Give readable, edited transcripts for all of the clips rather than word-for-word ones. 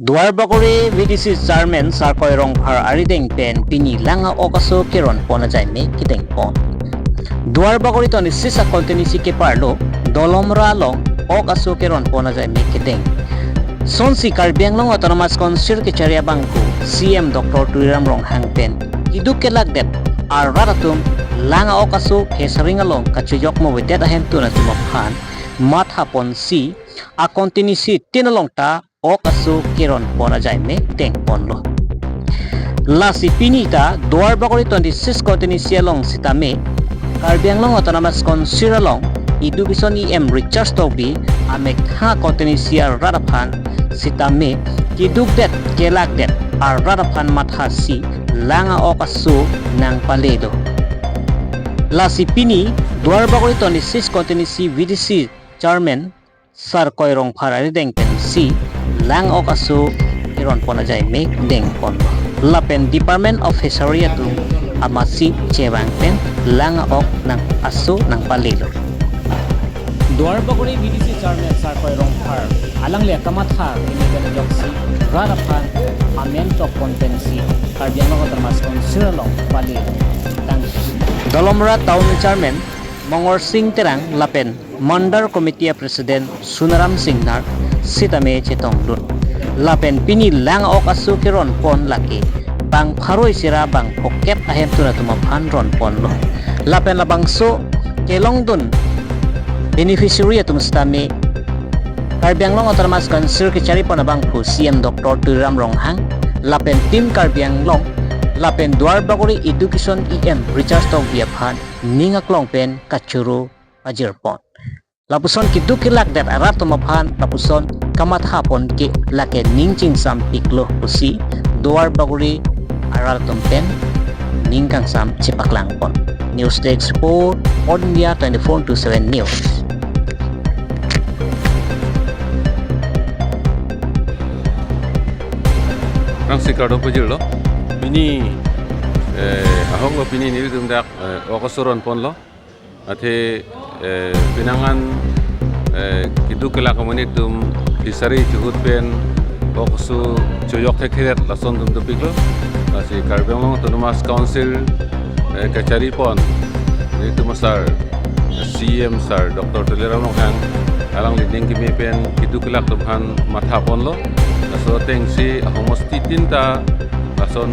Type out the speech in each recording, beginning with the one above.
Duar bakore VDC Chairman Sarkoi Rongphar Arideng Pen Pini Langa Okaso Kiron Pona Jaime Kiteng Pon. Duar bakore to ni sisa kontinisi ke parlo Dolamara long Okaso Kiron Pona Jaime Kiteng. Sonsi Karbiang long Autonomous Council ke Charia Bangku CM Dr. Tuiram Rong Hang Pen Iduk ke lagdet ar raratum Langa Okaso Hesaringa long Kachijok mo widet ahem tuna tumaphan Matha pon si a kontinisi tinalong ta Okaso Kiron Pona Jaime Teng Ponlo. Lasi Pinita Duar Bakori 26 kontinisi long sitame Karbiang long Autonomous Council long Idubison EM Richard Tobi amek ha kontinisi rarapan sitame kidugdet kelagdet ar rarapan mathasi Langa Okaso nang paledo. Lasi Pini Duar Bakori 26 kontinisi VDC Chairman Sarkoi Rongphar Arideng Pen si Lang Okaso Kiron Pona Jaime Deng Pon. Lapen Department of Fishery tu amasi cewang pen Lang Ok nang aso nang palilo. Duar Bakori VDC Chairman Sarkoi Rongphar alang le kamatha ini kan joksi rarapan amen tok kontensi Karbiang long termas konsilong palilo. Dolamara Town Chairman Mongor Singh Terang Lapen Mandar Committee President Sunaram Singnar Sitame Chetong Dun Lapen Pini Lang Okaso Kiron Pon Laki Bang Pharoi Sira Bang Pokep Ahem Tuna Tumaphan Ron Pon Lo Lapen Labang So Kelong Dun Beneficiary Atum Stame Karbiang Long Autonomous Council Kechari Pon Abang Pu CM Dr. Tuiram Rong Hang Lapen Tim Karbiang Long Lapen Duar Bakori Education EM Richard Tong Biaphan Ningak Long Pen Kachuru Pajirpon Lapuson kiduk kilak dat arat tumaphan lapuson kamat hapon ki lake ningching sam piklo pusi Duar Bakori arat tumpen ningkang sam cipaklang pon. News Desk Report All India 24/7 News. Rang sikado pujirlo ini ahong lo pini ni dum dak Okasoron pon lo ate pinangan kiduk kela komunitum disari juhut pen Okaso coyok hekeret lason dum dupiklo si Karbiang long Autonomous Council kacari pon itu masar CM sar Dr. Tuiram Rong Hang alang liding kimi pen kiduk kela tumhan matha pon lo laso teng si ahomos titinta lason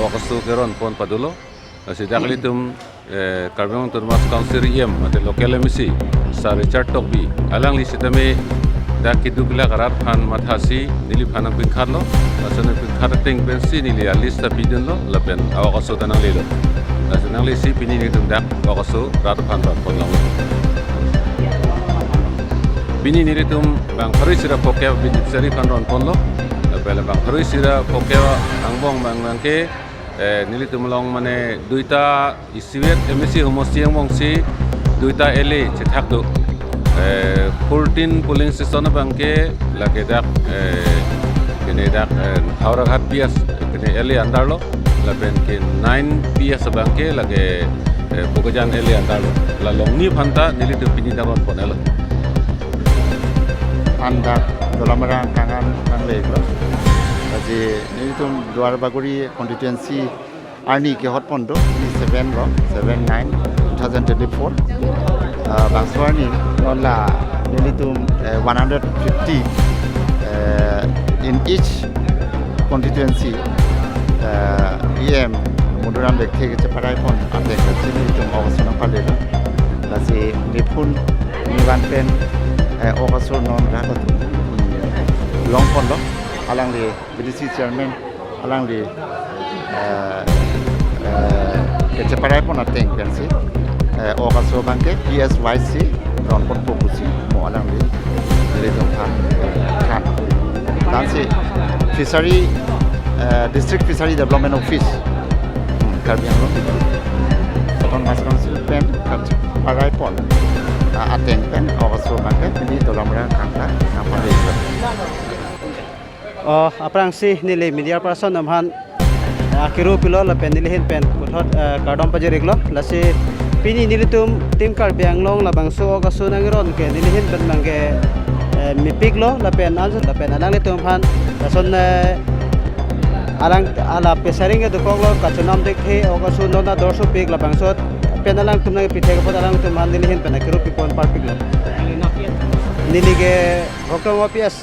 Okaso Kiron pon padulo si daklitum Karbiang Autonomous Council EM atau lokal emisi sa Richard Tobi alang li sitame da kidukla karat phan mathasi nili phanang pinkhat lo asana pinkhat teng pensi nili lista pidun lo lapen Okaso tanang lelo asanang li si pini ni tum dak Okaso rat phan rat pon long pini ni tum bang pharoi sira pokya beneficiary phan ron pon lo lapela bang pharoi sira pokya angbong bang bangke nili tumlong mane duita isiwet emisi homosiang mongsi duita ele chethak do 14 polling station bangke lake dak kene dak hauraghat pias kene ele andarlo lapen ke 9 pias bangke lake bogajan ele andarlo la longni phanta nili tupini daron ponelo andar Dolamara kangan nangleglo Jadi ini tu Duar Bakori constituency Arni ke hot pondo ini 7 ro 79 2024 bangsuar ni nola ini tu 150 in each constituency EM munduran bekhe ke ceparai pon ate ke sini tu Okaso nang palelo lasi nipun niwan pen Okaso non rakotu long pondo alang li VDC Chairman alang li keceparai pon ateng pensi Okaso bangke PSYC ron pon pokusi mo alang li dong kan tansi fishery district fishery development office Karbiang long Autonomous Council pen keceparai pon ateng pen Okaso bangke ini Dolamara kangka kampanye aprang si nili media person namhan akiru pilo la pen nili hin pen kuthot kardom pajeriklo lasi pini nili tum tim Karbiang long la bangso Okaso nangiron ke nili hin ben mangge mipik lo la pen anjo la pen anang le tum phan son alang ala pesaring ke dokok lo kachunam dekhe okasu nona dorso pik la bangsot pen alang tum na pithe ke alang tum han nilihin pen akiru pipon par pik lo nili ke hokam wapias